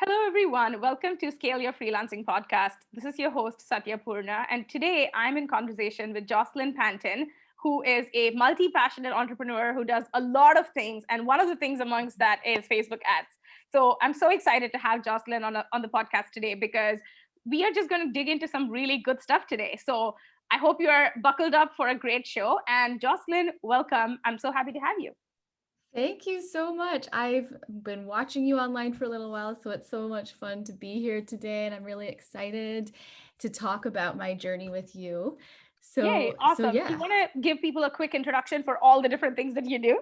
Hello, everyone. Welcome to Scale Your Freelancing podcast. This is your host, Satya, and today I'm in conversation with Jocelyn Panton, who is a multi-passionate entrepreneur who does a lot of things. And one of the things amongst that is Facebook ads. So I'm so excited to have Jocelyn on the podcast today because we are just going to dig into some really good stuff today. So I hope you're buckled up for a great show. And Jocelyn, welcome. I'm so happy to have you. Thank you so much. I've been watching you online for a little while, so it's so much fun to be here today, and I'm really excited to talk about my journey with you. Yay, So awesome. Do you yeah. want to give people a quick introduction for all the different things that you do?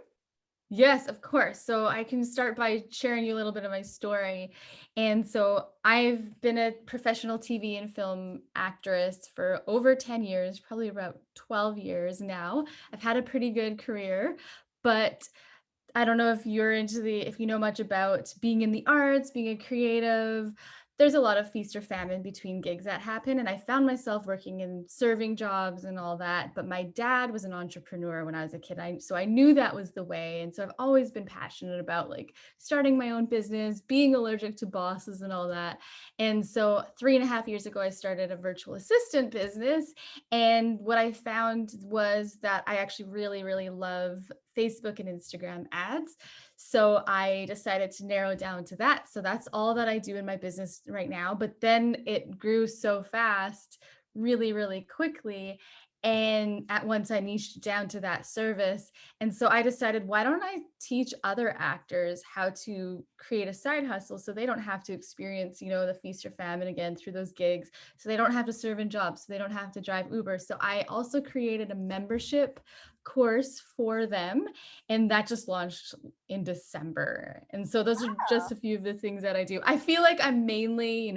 Yes, of course. So I can start by sharing you a little bit of my story. And so I've been a professional TV and film actress for over 10 years, probably about 12 years now. I've had a pretty good career, but I don't know if you know much about being in the arts, being a creative. There's a lot of feast or famine between gigs that happen. And I found myself working in serving jobs and all that. But my dad was an entrepreneur when I was a kid. So I knew that was the way. And so I've always been passionate about like starting my own business, being allergic to bosses and all that. And so 3.5 years ago, I started a virtual assistant business. And what I found was that I actually really, really love Facebook and Instagram ads. So I decided to narrow down to that. So that's all that I do in my business right now. But then it grew so fast, really, really quickly. And at once I niched down to that service. And so I decided, why don't I teach other actors how to create a side hustle so they don't have to experience, the feast or famine again through those gigs. So they don't have to serve in jobs. So they don't have to drive Uber. So I also created a membership course for them, and that just launched in December. And so those are just a few of the things that I do. I feel like I'm mainly,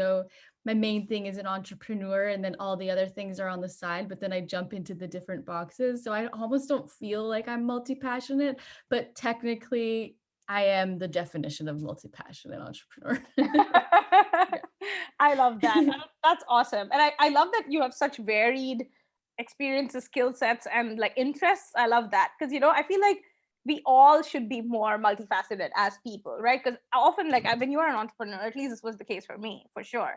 my main thing is an entrepreneur, and then all the other things are on the side, but then I jump into the different boxes. So I almost don't feel like I'm multi-passionate, but technically I am the definition of multi-passionate entrepreneur. I love that. Yeah. That's awesome. And I love that you have such varied experiences, skill sets, and like interests. I love that. Because, I feel like we all should be more multifaceted as people, right? Because often, like, when you are an entrepreneur, at least this was the case for me, for sure.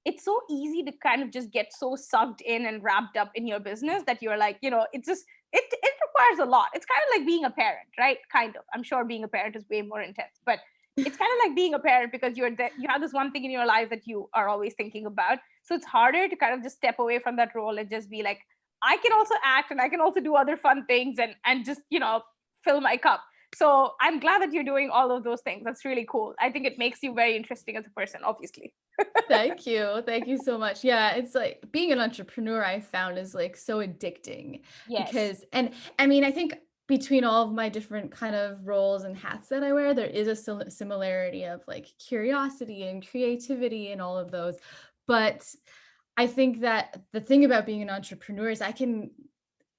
It's so easy to kind of just get so sucked in and wrapped up in your business that you're like, it requires a lot. It's kind of like being a parent, right? Kind of. I'm sure being a parent is way more intense, but it's kind of like being a parent because you have this one thing in your life that you are always thinking about. So it's harder to kind of just step away from that role and just be like, I can also act and I can also do other fun things and just fill my cup. So I'm glad that you're doing all of those things. That's really cool. I think it makes you very interesting as a person, obviously. Thank you. Thank you so much. Yeah, it's like being an entrepreneur, I found is like so addicting Yes. because, and I mean, I think between all of my different kind of roles and hats that I wear, there is a similarity of like curiosity and creativity and all of those. But I think that the thing about being an entrepreneur is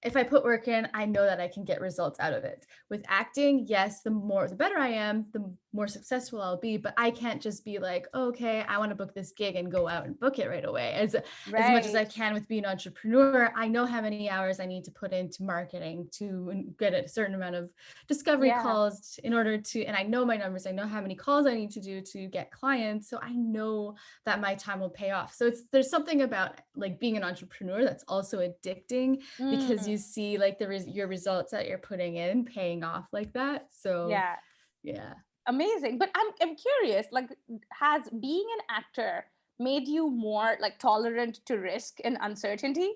if I put work in, I know that I can get results out of it. With acting, yes, the better I am, the more successful I'll be, but I can't just be like, okay, I want to book this gig and go out and book it right away. As much as Right. I can with being an entrepreneur, I know how many hours I need to put into marketing to get a certain amount of discovery Yeah. calls in order to, and I know my numbers, I know how many calls I need to do to get clients. So I know that my time will pay off. So there's something about like being an entrepreneur that's also addicting because Mm, you see like your results that you're putting in paying off like that. So yeah. yeah. Amazing. But I'm curious, like, has being an actor made you more like tolerant to risk and uncertainty?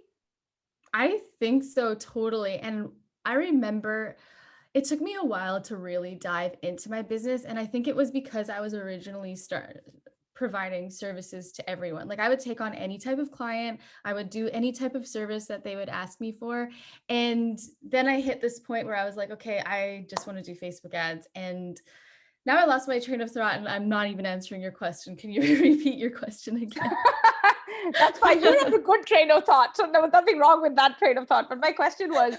I think so, totally. And I remember it took me a while to really dive into my business. And I think it was because I was originally started providing services to everyone. Like I would take on any type of client, I would do any type of service that they would ask me for. And then I hit this point where I was like, okay, I just want to do Facebook ads. And now I lost my train of thought and I'm not even answering your question. Can you repeat your question again? That's fine. You have a good train of thought. So there was nothing wrong with that train of thought. But my question was,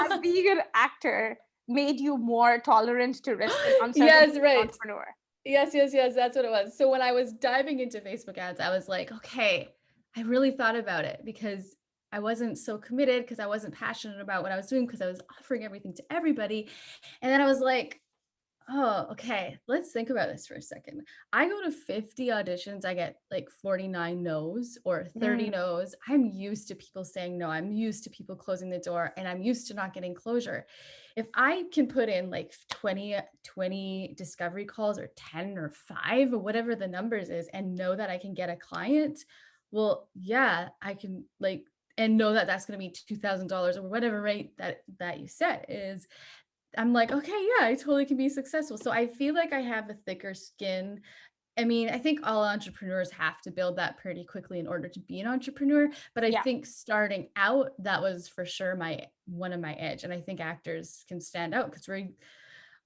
has being an actor made you more tolerant to risk and uncertainty Yes, as an right. entrepreneur? Yes, yes, yes. That's what it was. So when I was diving into Facebook ads, I was like, okay, I really thought about it because I wasn't so committed because I wasn't passionate about what I was doing because I was offering everything to everybody. And then I was like, Oh, okay. Let's think about this for a second. I go to 50 auditions, I get like 49 no's or 30 Mm, no's. I'm used to people saying no. I'm used to people closing the door and I'm used to not getting closure. If I can put in like 20 discovery calls or 10 or 5 or whatever the numbers is and know that I can get a client, well, yeah, I can like and know that that's going to be $2,000 or whatever rate that you set is. I'm like, "Okay, yeah, I totally can be successful." So I feel like I have a thicker skin. I mean, I think all entrepreneurs have to build that pretty quickly in order to be an entrepreneur, but I yeah. think starting out, that was for sure my one of my edge, and I think actors can stand out because we're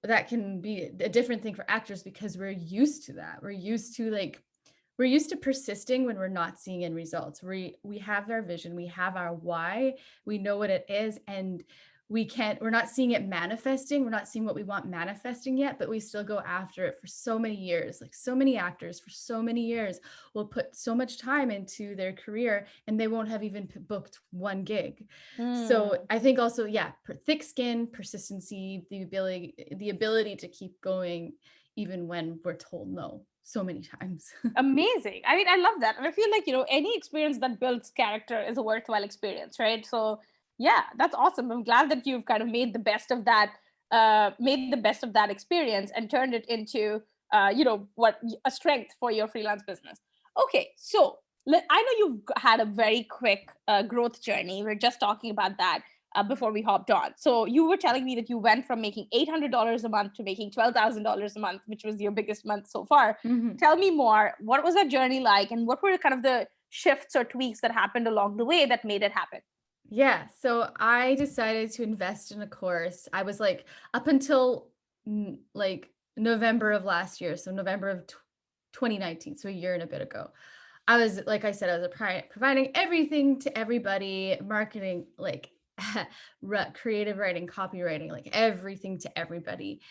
that can be a different thing for actors because we're used to that. We're used to persisting when we're not seeing end results. We have our vision, we have our why, we know what it is, and we're not seeing it manifesting. We're not seeing what we want manifesting yet, but we still go after it for so many years. Like so many actors for so many years will put so much time into their career and they won't have even booked one gig. So Mm. I think also, yeah, thick skin, persistency, the ability to keep going even when we're told no so many times. Amazing. I mean, I love that. And I feel like, any experience that builds character is a worthwhile experience, right? So, yeah, that's awesome. I'm glad that you've kind of made the best of that experience and turned it into, a strength for your freelance business. Okay. So, I know you've had a very quick growth journey. We are just talking about that before we hopped on. So you were telling me that you went from making $800 a month to making $12,000 a month, which was your biggest month so far. Mhm. Tell me more. What was that journey like, and what were kind of the shifts or tweaks that happened along the way that made it happen? Yeah, so I decided to invest in a course. I was like up until like November of last year, so November of 2019, so a year and a bit ago. I was like I said, I was providing everything to everybody, marketing, like creative writing, copywriting, like everything to everybody.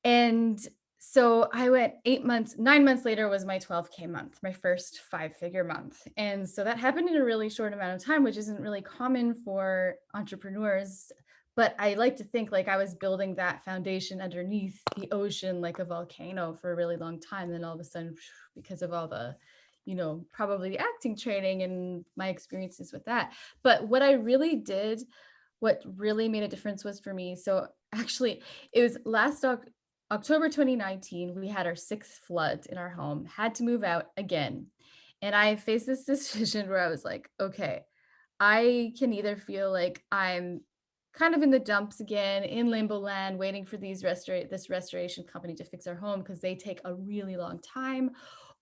And so I went 8 months, 9 months later was my 12K month, my first 5-figure month. And so that happened in a really short amount of time, which isn't really common for entrepreneurs. But I like to think like I was building that foundation underneath the ocean like a volcano for a really long time. Then all of a sudden, because of all the, probably the acting training and my experiences with that. But what I really did, what really made a difference was for me. So actually, it was October 2019, we had our sixth flood in our home, had to move out again. And I faced this decision where I was like, okay, I can either feel like I'm kind of in the dumps again, in limbo land, waiting for this restoration company to fix our home because they take a really long time,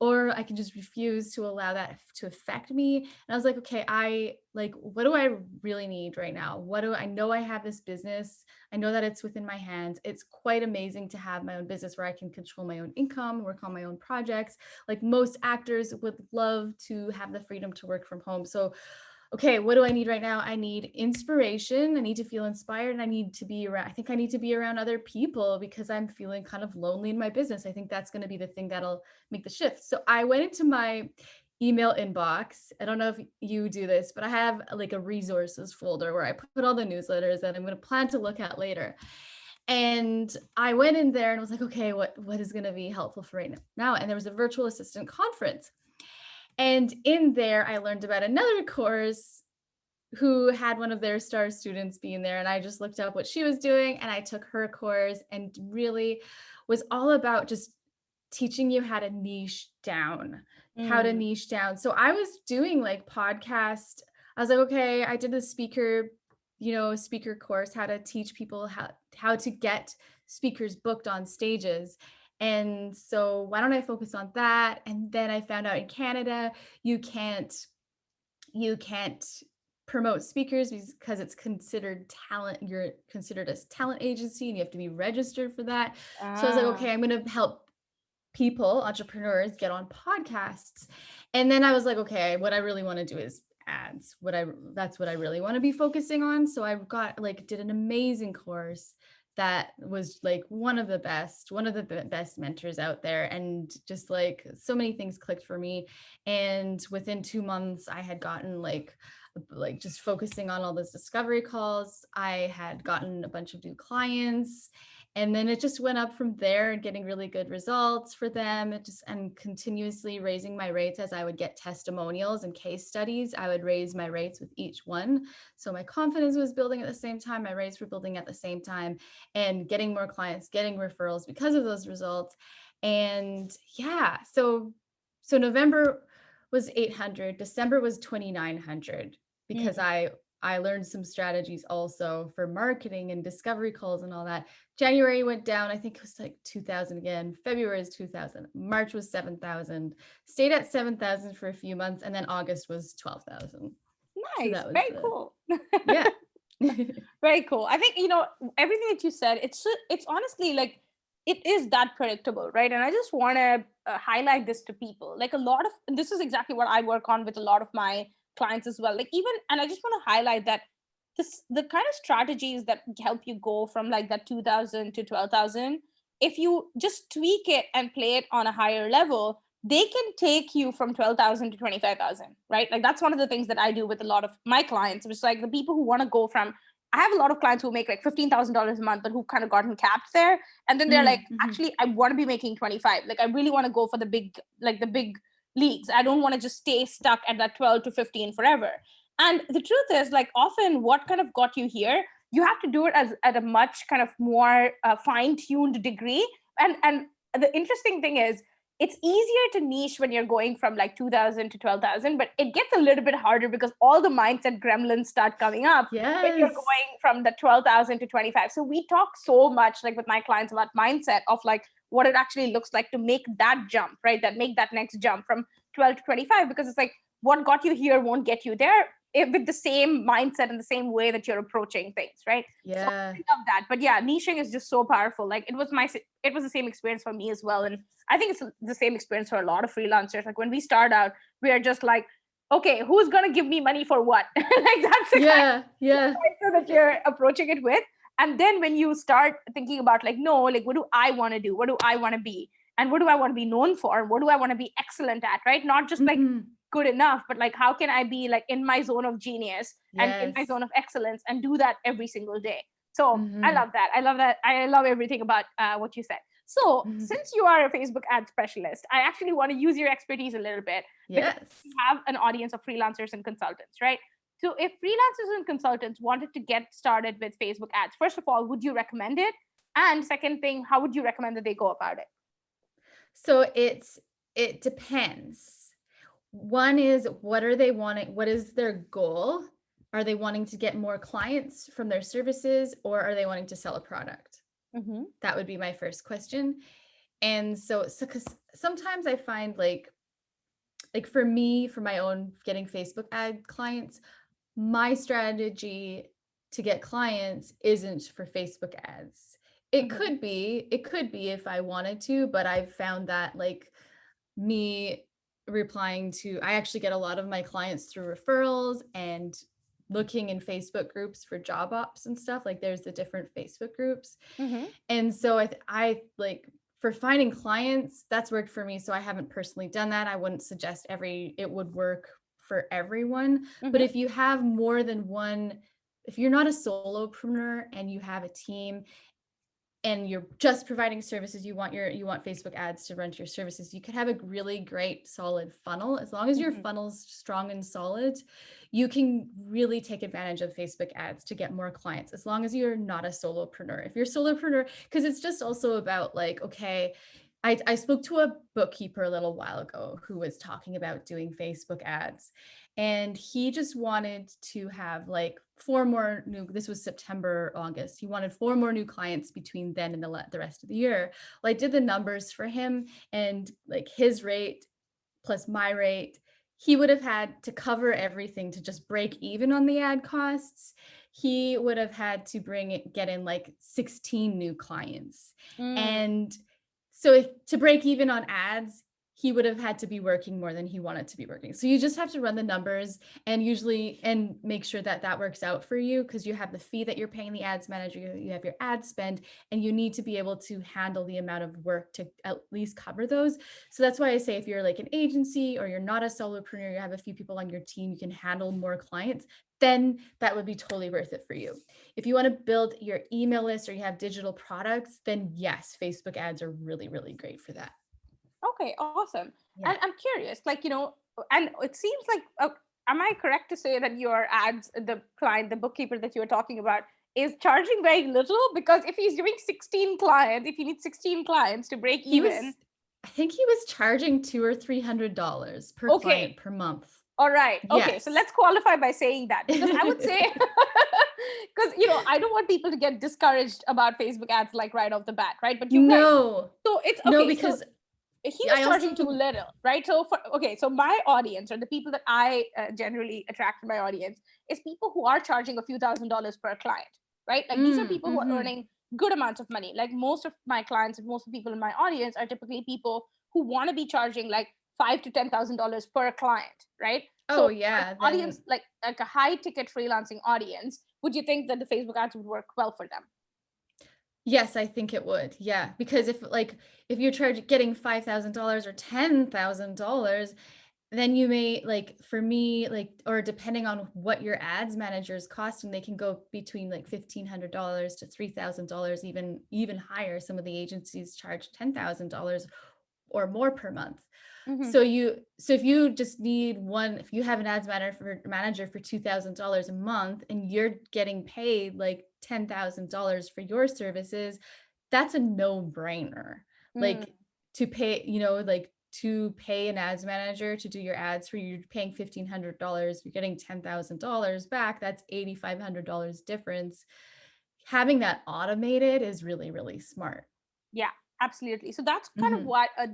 or I can just refuse to allow that to affect me. And I was like, okay, what do I really need right now? What do I know? I have this business. I know that it's within my hands. It's quite amazing to have my own business where I can control my own income, work on my own projects. Like most actors would love to have the freedom to work from home. So okay, what do I need right now? I need inspiration. I need to feel inspired and I need to be around, I think I need to be around other people because I'm feeling kind of lonely in my business. I think that's going to be the thing that'll make the shift. So I went into my email inbox. I don't know if you do this, but I have like a resources folder where I put all the newsletters that I'm going to plan to look at later. And I went in there and was like, okay, what is going to be helpful for right now? And there was a virtual assistant conference. And in there, I learned about another course who had one of their star students being there. And I just looked up what she was doing and I took her course and really was all about just teaching you how to niche down, how to Mm. niche down. So I was doing like podcast. I was like, okay, I did a speaker course, how to teach people how to get speakers booked on stages. And so why don't I focus on that? And then I found out in Canada, you can't promote speakers because it's considered talent. You're considered as talent agency and you have to be registered for that. So I was like, Ah. okay, I'm going to help people, entrepreneurs get on podcasts. And then I was like, okay, what I really want to do is ads. That's what I really want to be focusing on. So I did an amazing course that was like one of the best mentors out there. And just like so many things clicked for me. And within 2 months, I had gotten just focusing on all those discovery calls. I had gotten a bunch of new clients And then it just went up from there and getting really good results for them. It just, and continuously raising my rates as I would get testimonials and case studies. I would raise my rates with each one. So my confidence was building at the same time. My rates were building at the same time, and getting more clients, getting referrals because of those results. And yeah, so November was 800, December was 2,900, because Mm. I learned some strategies also for marketing and discovery calls and all that. January went down, I think it was like 2,000 again. February is 2,000. March was 7,000. Stayed at 7,000 for a few months, and then August was 12,000. So Nice. that was Very the, cool. yeah. Very cool. I think, everything that you said, it's honestly like it is that predictable, right? And I just want to highlight this to people. Like a lot of, and this is exactly what I work on with a lot of my clients as well. Like even, and I just want to highlight that the kind of strategies that help you go from like that 2,000 to 12,000, if you just tweak it and play it on a higher level, they can take you from 12,000 to 25,000, right? Like that's one of the things that I do with a lot of my clients, which is like the people who want to go from, I have a lot of clients who make like $15,000 a month, but who kind of gotten capped there. And then they're like, Mm-hmm. actually, I want to be making 25. Like, I really want to go for the big leagues. I don't want to just stay stuck at that 12 to 15 forever. And the truth is, like, often what kind of got you here, you have to do it as at a much kind of more fine-tuned degree. And the interesting thing is, it's easier to niche when you're going from like 2,000 to 12,000, but it gets a little bit harder because all the mindset gremlins start coming up when you're Yes. going from the 12,000 to 25. So we talk so much like with my clients about mindset of like what it actually looks like to make that jump, right? That make that next jump from 12 to 25, because it's like what got you here won't get you there with the same mindset and the same way that you're approaching things, right? So Yeah. I love that. But yeah, niching is just so powerful. Like it was the same experience for me as well. And I think it's the same experience for a lot of freelancers. Like when we start out, we are just like, okay, who's gonna give me money for what? Like that's the kind Yeah. Yeah. of that you're approaching it with. And then when you start thinking about like, no, like what do I want to do? What do I want to be? And what do I want to be known for? What do I want to be excellent at? Right? Not just like Mm-hmm. good enough, but like how can I be like in my zone of genius and in my Yes. zone of excellence and do that every single day. So I Mm-hmm. love that. I love that. I love everything about what you said. So, Mm-hmm. since you are a Facebook ad specialist, I actually want to use your expertise a little bit because Yes. we have an audience of freelancers and consultants, right? So, if freelancers and consultants wanted to get started with Facebook ads, first of all, would you recommend it? And second thing, how would you recommend that they go about it? So it depends. One is, what are they wanting? What is their goal? Are they wanting to get more clients from their services, or are they wanting to sell a product? Mm-hmm. That would be my first question. And so because sometimes I find like for me, for my own getting Facebook ad clients, my strategy to get clients isn't for Facebook ads. Mm-hmm. It could be if I wanted to, but I've found that like me replying to, I actually get a lot of my clients through referrals and looking in Facebook groups for job ops and stuff. Like there's the different Facebook groups. Mm-hmm. And so I like, for finding clients, that's worked for me. So I haven't personally done that. I wouldn't suggest it would work for everyone. But Mm-hmm. if you have more than one, if you're not a solopreneur and you have a team and you're just providing services, you want Facebook ads to run to your services, you could have a really great solid funnel. As long as your Mm-hmm. funnel's strong and solid, you can really take advantage of Facebook ads to get more clients, as long as you're not a solopreneur. If you're a solopreneur, because it's just also about like, okay, I spoke to a bookkeeper a little while ago who was talking about doing Facebook ads, and he just wanted to have like four more new, this was September, August. He wanted four more new clients between then and the rest of the year. Well, I did the numbers for him, and like his rate plus my rate, he would have had to cover everything to just break even on the ad costs. He would have had to get in like 16 new clients. Mm. And so to break even on ads, he would have had to be working more than he wanted to be working. So you just have to run the numbers and make sure that that works out for you, because you have the fee that you're paying the ads manager, you have your ad spend, and you need to be able to handle the amount of work to at least cover those. So that's why I say, if you're like an agency or you're not a solopreneur, you have a few people on your team, you can handle more clients. then that would be totally worth it for you. If you want to build your email list or you have digital products, then yes, Facebook ads are really, really great for that. Okay, awesome. Yeah. And I'm curious, like, and it seems like, am I correct to say that your ads, the client, the bookkeeper that you were talking about, is charging very little? Because if he's doing 16 clients, if you need 16 clients to break He even, was, I think he was charging $200 or $300 per okay, client per month. all right. Okay, so Yes. let's qualify by saying that, because I would say, because I don't want people to get discouraged about Facebook ads like right off the bat, right? But you're right. No, So it's no, okay. So because he was I charging also, too little, right? So so my audience, or the people that I generally attract in my audience, is people who are charging a few $1,000s per client, right? Like these are people who are earning good amounts of money. Like most of my clients and most of the people in my audience are typically people who want to be charging like $5,000 to $10,000 per client, right? oh So yeah, an then audience like a high ticket freelancing audience, would you think that the Facebook ads would work well for them? yes, I think it would. Yeah, because if you're getting $5,000 or $10,000, then you may, like, for me, like, or depending on what your ads manager is costing, they can go between like $1,500 to $3,000, even higher. Some of the agencies charge $10,000 or more per month. Mm-hmm. So if you just need if you have an ads manager for $2,000 a month and you're getting paid like $10,000 for your services, that's a no-brainer. Mm, Like to pay, like to pay an ads manager to do your ads for you, you're paying $1,500, you're getting $10,000 back. That's $8,500 difference. Having that automated is really, really smart. yeah, absolutely. So that's kind of Mhm.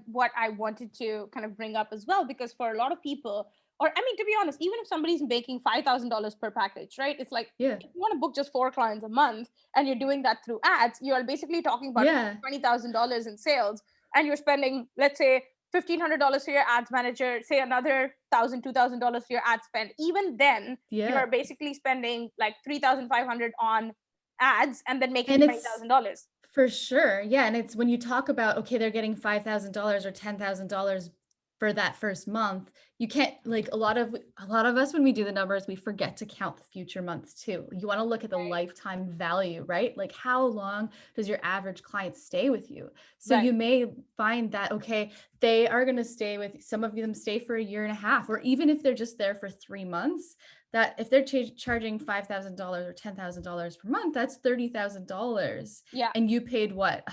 what I wanted to kind of bring up as well, because for a lot of people, or I mean, to be honest, even if somebody's making $5,000 per package, right? It's like Yeah. if you want to book just 4 clients a month and you're doing that through ads, you are basically talking about Yeah. $20,000 in sales, and you're spending, let's say, $1,500 for your ads manager, say another $2,000 for your ad spend. Even then, Yeah. you're basically spending like 3,500 on ads and then making And it's $20,000. for sure. Yeah. And it's when you talk about, okay, they're getting $5,000 or $10,000 for that first month, you can't, like, a lot of us, when we do the numbers, we forget to count the future months too. You want to look at the Right. lifetime value, right? Like how long does your average client stay with you? So Right. you may find that, okay, they are going to stay with, some of them stay for a year and a half, or even if they're just there for 3 months, that if they're charging $5,000 or $10,000 per month, that's $30,000. Yeah. And you paid what,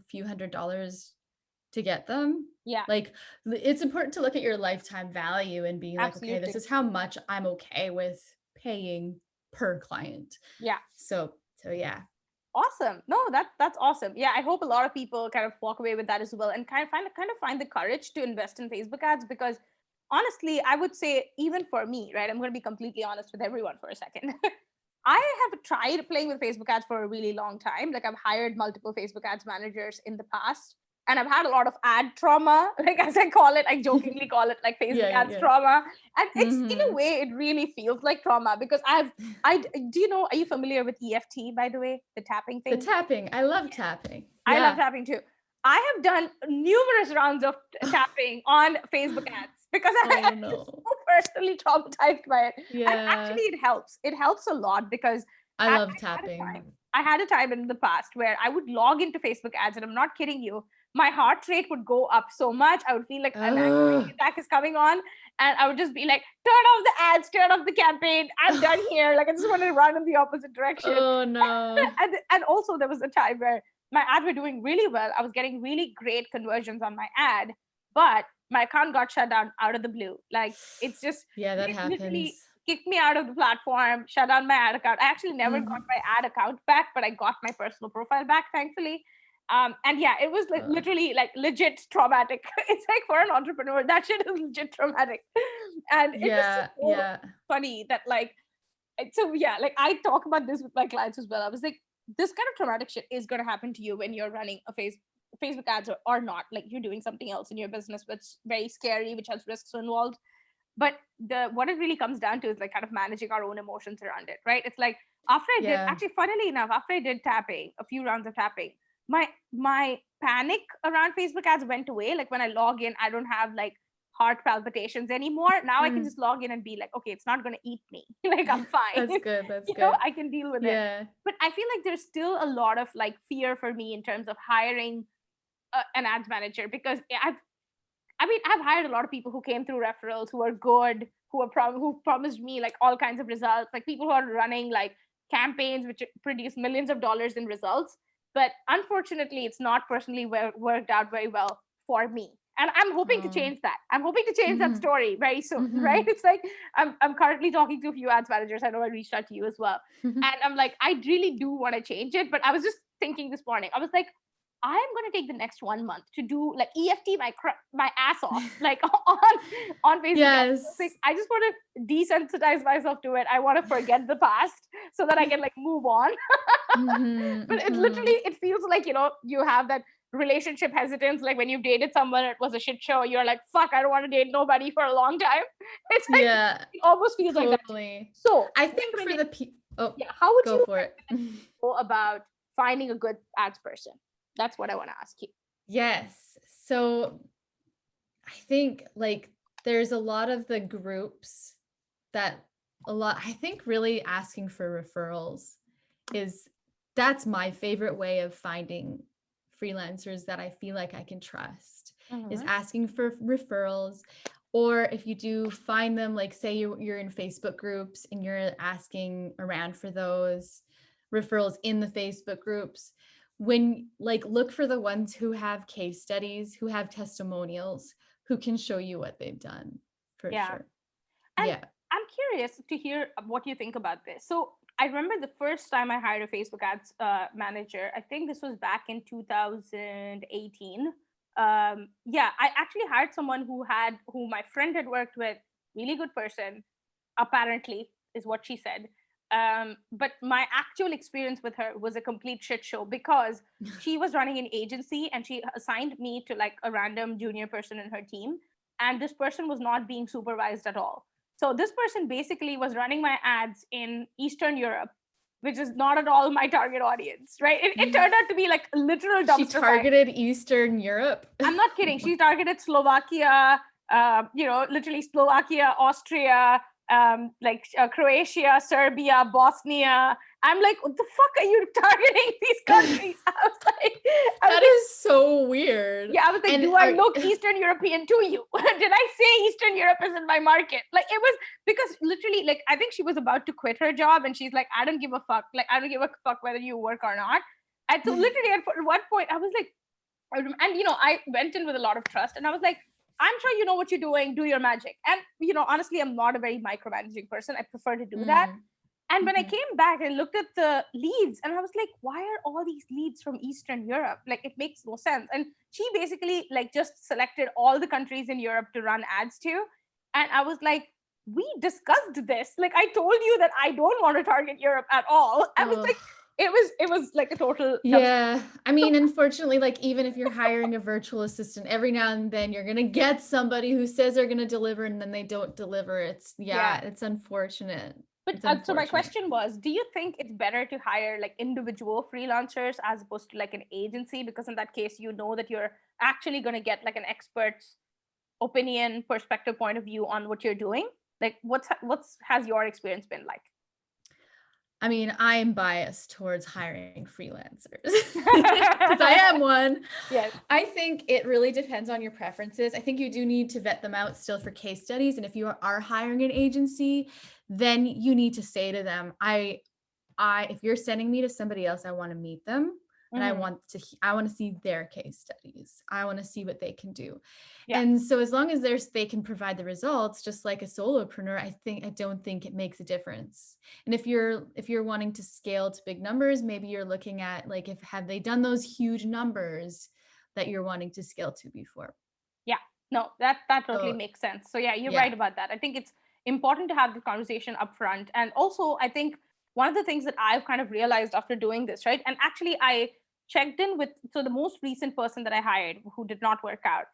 few hundred dollars to get them? Yeah. Like, it's important to look at your lifetime value and being like, okay, this Absolutely. is how much I'm okay with paying per client. Yeah. So yeah. Awesome. No, that's awesome. Yeah, I hope a lot of people kind of walk away with that as well, and kind of find the courage to invest in Facebook ads, because honestly, I would say even for me, right? I'm going to be completely honest with everyone for a second. I have tried playing with Facebook ads for a really long time. Like I've hired multiple Facebook ads managers in the past, and I've had a lot of ad trauma, like as I call it, I jokingly call it like Facebook Yeah, ads yeah. trauma. And it's in a Mm-hmm. way, it really feels like trauma because are you familiar with EFT, by the way, the tapping The thing? tapping. I love tapping. I love Yeah. tapping too. I have done numerous rounds of tapping on Facebook ads because Oh I'm no. so personally traumatized by it. And Yeah. actually, it helps. It helps a lot because I I love had a time. tapping. I had a time in the past where I would log into Facebook ads, and I'm not kidding you. My heart rate would go up so much. I would feel like an anxiety Oh, attack is coming on, and I would just be like, "Turn off the ads, turn off the campaign. I'm done here. Like I just want to run in the opposite direction." oh no. And also there was a time where my ads were doing really well. I was getting really great conversions on my ad, but my account got shut down out of the blue. Like it's just Yeah, that they literally happens. kicked me out of the platform, shut down my ad account. I actually never got Mhm. my ad account back, but I got my personal profile back, thankfully. And yeah, it was like Uh, literally like legit traumatic. It's like for an entrepreneur, that shit is legit traumatic. And it was just yeah, so yeah. funny that like so yeah, like I talk about this with my clients as well. I was like, this kind of traumatic shit is going to happen to you when you're running a Facebook ads, or not. Like you're doing something else in your business that's very scary, which has risks involved. But the what it really comes down to is like kind of managing our own emotions around it, right? It's like after I did, Yeah. actually, funnily enough, after I did tapping, a few rounds of tapping, my panic around Facebook ads went away. Like when I log in, I don't have like heart palpitations anymore. Now I can Mm. just log in and be like, okay, it's not going to eat me. Like, I'm fine. That's good. That's You know, good. I can deal with it. Yeah. But I feel like there's still a lot of like fear for me in terms of hiring an ads manager, because I've hired a lot of people who came through referrals, who are good, who promised me like all kinds of results, like people who are running like campaigns which produce millions of dollars in results. But unfortunately, it's not personally worked out very well for me. And I'm hoping to Oh. change that. I'm hoping to change that Mm-hmm. story very soon, right? Mm-hmm. It's like I'm currently talking to a few ads managers. I know I reached out to you as well. And I'm like, I really do want to change it. But I was just thinking this morning, I was like, I am going to take the next 1 month to do like EFT my ass off, like on Facebook ads. Like, Yes. I just want to desensitize myself to it. I want to forget the past so that I can like move on. Mm-hmm. But it Mm-hmm. literally, it feels like, you have that relationship hesitance. Like when you've dated someone, it was a shit show. You're like, fuck, I don't want to date nobody for a long time. It's like, Yeah, it almost feels like that to me. totally. So, I think for recommendation, the oh, yeah, how would go you for it. go about finding a good ads person? That's what I want to ask you. Yes. So I think like there's a lot of the groups that I think really asking for referrals is that's my favorite way of finding freelancers that I feel like I can trust is Mhm. asking for referrals. Or if you do find them, like say you're in Facebook groups and you're asking around for those referrals in the Facebook groups, when like look for the ones who have case studies, who have testimonials, who can show you what they've done for Yeah. sure. And Yeah. I'm curious to hear what you think about this. So I remember the first time I hired a Facebook ads manager. I think this was back in 2018. Yeah, I actually hired someone who my friend had worked with, really good person, apparently, is what she said. But my actual experience with her was a complete shit show, because she was running an agency and she assigned me to like a random junior person in her team. And this person was not being supervised at all. So this person basically was running my ads in Eastern Europe, which is not at all my target audience, right? It turned out to be like a literal She dumpster fire. targeted Eastern Europe. I'm not kidding. She targeted Slovakia, literally Slovakia, Austria, Croatia, Serbia, Bosnia. I'm like, what the fuck are you targeting these countries? That is so weird. Yeah, I was like, And do I look Eastern European to you? Did I say Eastern Europe isn't my market? Like, it was because literally, like, I think she was about to quit her job and she's like, I don't give a fuck. Like, I don't give a fuck whether you work or not. And so literally at one point, I was like, and I went in with a lot of trust and I was like, I'm sure you know what you're doing, do your magic. And honestly, I'm not a very micromanaging person. I prefer to do that. And when I Mhm. came back, I looked at the leads and I was like, why are all these leads from Eastern Europe? Like, it makes no sense. And she basically like just selected all the countries in Europe to run ads to. And I was like, we discussed this. Like, I told you that I don't want to target Europe at all. I was Ugh. like, it was like a total dumpster. Yeah. I mean, unfortunately, like even if you're hiring a virtual assistant, every now and then you're gonna get somebody who says they're gonna deliver and then they don't deliver. Yeah. It's unfortunate. But It's so my unfortunate. question was, do you think it's better to hire like individual freelancers as opposed to like an agency? Because in that case, you know that you're actually going to get like an expert's opinion, perspective, point of view on what you're doing. Like, what's has your experience been like? I mean, I am biased towards hiring freelancers because I am one. Yes. I think it really depends on your preferences. I think you do need to vet them out still for case studies. And if you are hiring an agency, then you need to say to them, if you're sending me to somebody else, I want to meet them and I Mhm. want to see their case studies. I want to see what they can do. Yeah. And so as long as they can provide the results, just like a solopreneur, I don't think it makes a difference. And if you're wanting to scale to big numbers, maybe you're looking at like, have they done those huge numbers that you're wanting to scale to before? Yeah. No, that totally So makes sense. So yeah, you're yeah. right about that. I think it's important to have the conversation up front. And also, I think one of the things that I've kind of realized after doing this, right? And actually I checked in with the most recent person that I hired who did not work out.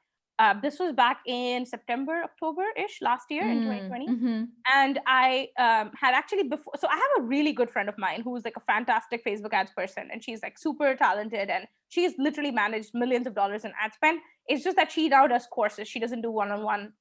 This was back in September, October-ish last year in 2020. Mm-hmm. And I had actually before, so I have a really good friend of mine who's like a fantastic Facebook ads person, and she's like super talented, and she's literally managed millions of dollars in ad spend. It's just that she now does courses. She doesn't do one-on-one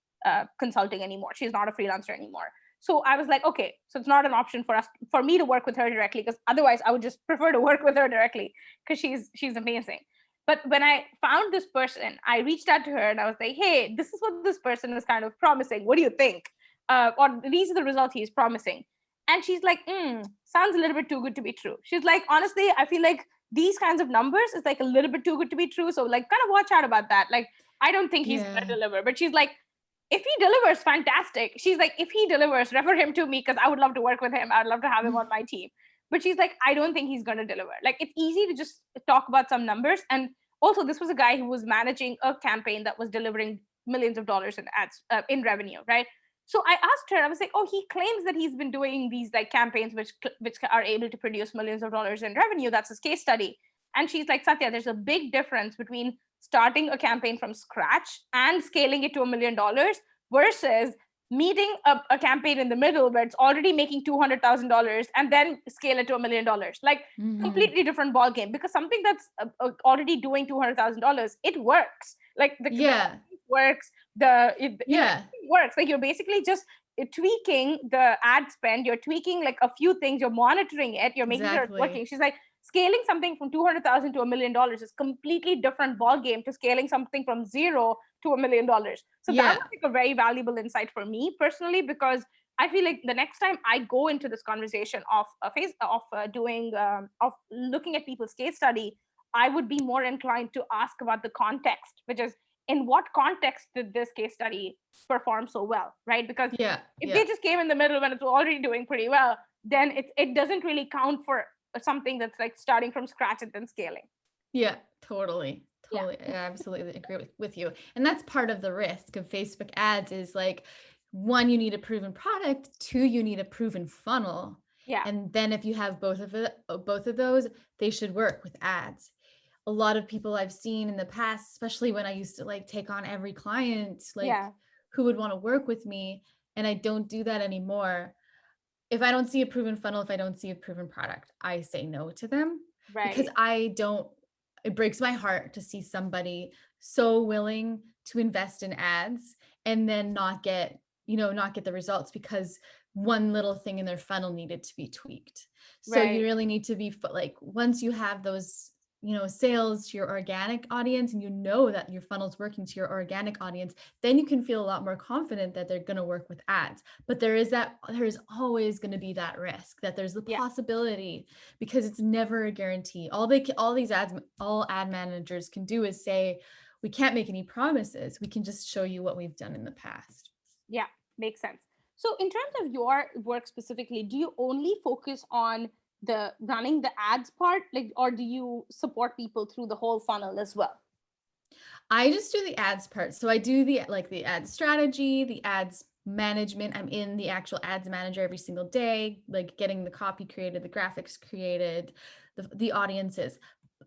consulting anymore. She's not a freelancer anymore. So I was like, okay, so it's not an option for me to work with her directly, because otherwise I would just prefer to work with her directly, because she's amazing. But when I found this person, I reached out to her and I was like, hey, this is what this person is kind of promising. What do you think? Or these are the results he's promising. And she's like, sounds a little bit too good to be true. She's like, honestly, I feel like these kinds of numbers is like a little bit too good to be true. So like kind of watch out about that. Like, I don't think he's gonna Yeah. deliver. But she's like, if he delivers, fantastic. She's like, if he delivers, refer him to me, because I would love to work with him. I'd love to have him on my team. But she's like, I don't think he's gonna deliver. Like, it's easy to just talk about some numbers. And also, this was a guy who was managing a campaign that was delivering millions of dollars in ads, in revenue, right? So I asked her, I was like, oh, he claims that he's been doing these like campaigns which are able to produce millions of dollars in revenue. That's his case study. And she's like, Satya, there's a big difference between starting a campaign from scratch and scaling it to $1 million versus meeting a campaign in the middle where it's already making $200,000 and then scale it to $1 million. Like, Mhm. completely different ball game, because something that's already doing $200,000, it works. Like the Yeah. audience works, Yeah. everything works. Like, you're basically just tweaking the ad spend. You're tweaking like a few things. You're monitoring it. You're making sure it's working. Exactly. She's like, scaling something from 200,000 to $1 million is completely different ball game to scaling something from zero to $1 million. So that Yeah. was like a very valuable insight for me personally, because I feel like the next time I go into this conversation of doing of looking at people's case study, I would be more inclined to ask about the context, which is, in what context did this case study perform so well, right? Because Yeah. if Yeah. they just came in the middle when it's already doing pretty well, then it doesn't really count for something that's like starting from scratch and then scaling. Yeah, totally. Yeah, Totally. I absolutely agree with you. And that's part of the risk of Facebook ads is like, one, you need a proven product, two, you need a proven funnel. yeah, And then if you have both of those, they should work with ads. A lot of people I've seen in the past, especially when I used to like take on every client, like yeah, who would want to work with me, and I don't do that anymore. If I don't see a proven funnel, if I don't see a proven product, I say no to them because right, I don't, it breaks my heart to see somebody so willing to invest in ads and then not get, not get the results because one little thing in their funnel needed to be tweaked. So you right. really need to be like, once you have those, sales to your organic audience and you know that your funnel's working to your organic audience, then you can feel a lot more confident that they're going to work with ads. But there's always going to be that risk that there's the Yeah, possibility because it's never a guarantee. All ad managers can do is say, we can't make any promises. We can just show you what we've done in the past. yeah, makes sense. So, in terms of your work specifically, do you only focus on the running the ads part, like, or do you support people through the whole funnel as well? I just do the ads part. So I do the ad strategy, the ads management. I'm in the actual ads manager every single day, like getting the copy created, the graphics created, the audiences.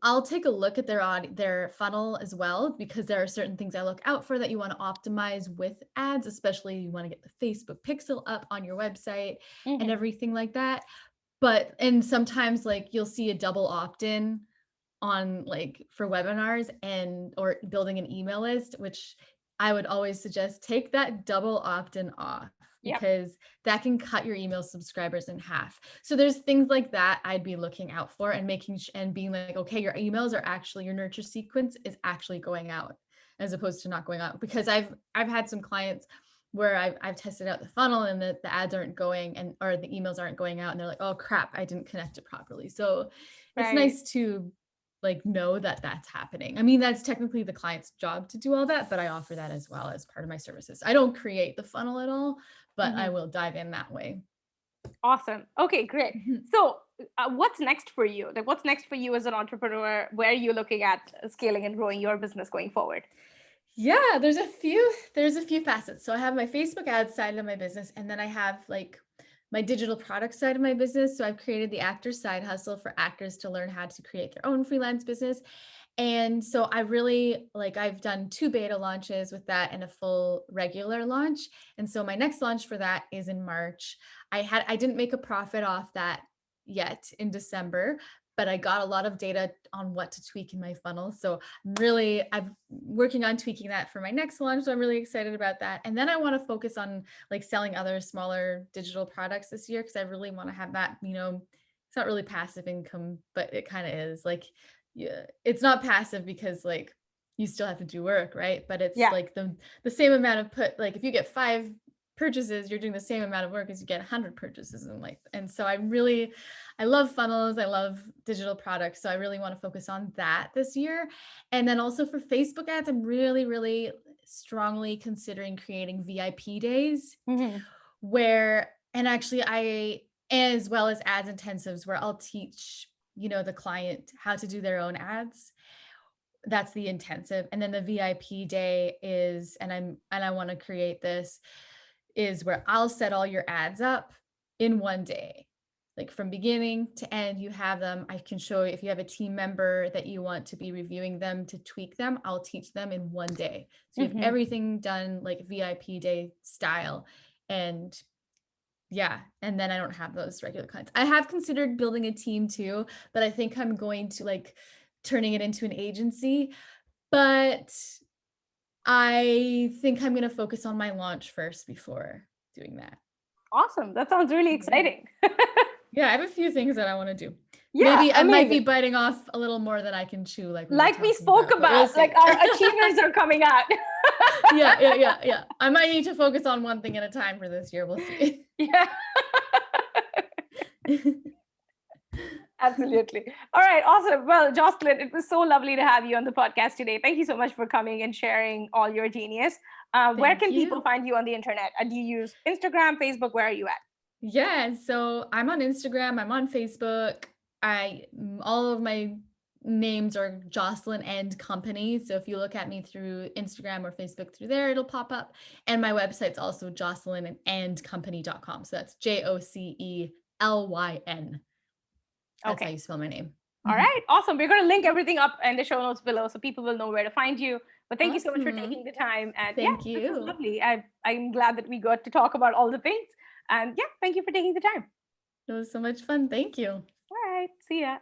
I'll take a look at their funnel as well because there are certain things I look out for that you want to optimize with ads, especially you want to get the Facebook pixel up on your website and Mm-hmm. everything like that. And sometimes like you'll see a double opt-in on like for webinars and or building an email list, which I would always suggest take that double opt-in off Yep. because that can cut your email subscribers in half. So there's things like that I'd be looking out for and and being like, okay, your emails are actually, your nurture sequence is actually going out as opposed to not going out. Because I've had some clients where I've tested out the funnel and the ads aren't going or the emails aren't going out and they're like, oh crap, I didn't connect it properly. So it's Right. nice to like know that that's happening. I mean, that's technically the client's job to do all that, but I offer that as well as part of my services. I don't create the funnel at all, but I Mm-hmm. will dive in that way. Awesome. Okay, great. Mhm. So, what's next for you? Like, what's next for you as an entrepreneur? Where are you looking at scaling and growing your business going forward? Yeah, there's a few facets. So I have my Facebook ads side of my business, and then I have like my digital product side of my business. So I've created the actor side hustle for actors to learn how to create their own freelance business. And so I really like I've done 2 beta launches with that and a full regular launch. And so my next launch for that is in March. I didn't make a profit off that yet in December, but I got a lot of data on what to tweak in my funnel. So I'm working on tweaking that for my next launch. So I'm really excited about that. And then I want to focus on like selling other smaller digital products this year, because I really want to have that, it's not really passive income, but it kind of is. Like, yeah, it's not passive because like you still have to do work, right? But it's like the same amount of like if you get 5 purchases, you're doing the same amount of work as you get 100 purchases. And so I love funnels. I love digital products. So I really want to focus on that this year. And then also for Facebook ads, I'm really, really strongly considering creating VIP days and actually as well as ads intensives where I'll teach, the client how to do their own ads. That's the intensive. And then the VIP day is, and I want to create this, is where I'll set all your ads up in one day, like from beginning to end. You have them. I can show you if you have a team member that you want to be reviewing them to tweak them, I'll teach them in one day. So you have everything done like VIP day style. And yeah, and then I don't have those regular clients. I have considered building a team too, but I think I'm going to like turning it into an agency. But I think I'm going to focus on my launch first before doing that. Awesome. That sounds really exciting. Yeah, I have a few things that I want to do. Yeah, maybe I might be biting off a little more than I can chew, like we spoke about, like our achievers are coming out. Yeah. I might need to focus on one thing at a time for this year. We'll see. Yeah. Absolutely. All right. Awesome. Well, Jocelyn, it was so lovely to have you on the podcast today. Thank you so much for coming and sharing all your genius. Where can people find you on the internet? Do you use Instagram, Facebook? Where are you at? Yeah. So I'm on Instagram. I'm on Facebook. All of my names are Jocelyn and Company. So if you look at me through Instagram or Facebook through there, it'll pop up. And my website's also jocelynandcompany.com. So that's JOCELYN. That's how you spell my name. All right. Awesome. We're going to link everything up in the show notes below so people will know where to find you. But thank you so much for taking the time. And thank you. This was lovely. I'm glad that we got to talk about all the things. And thank you for taking the time. It was so much fun. Thank you. All right. See ya.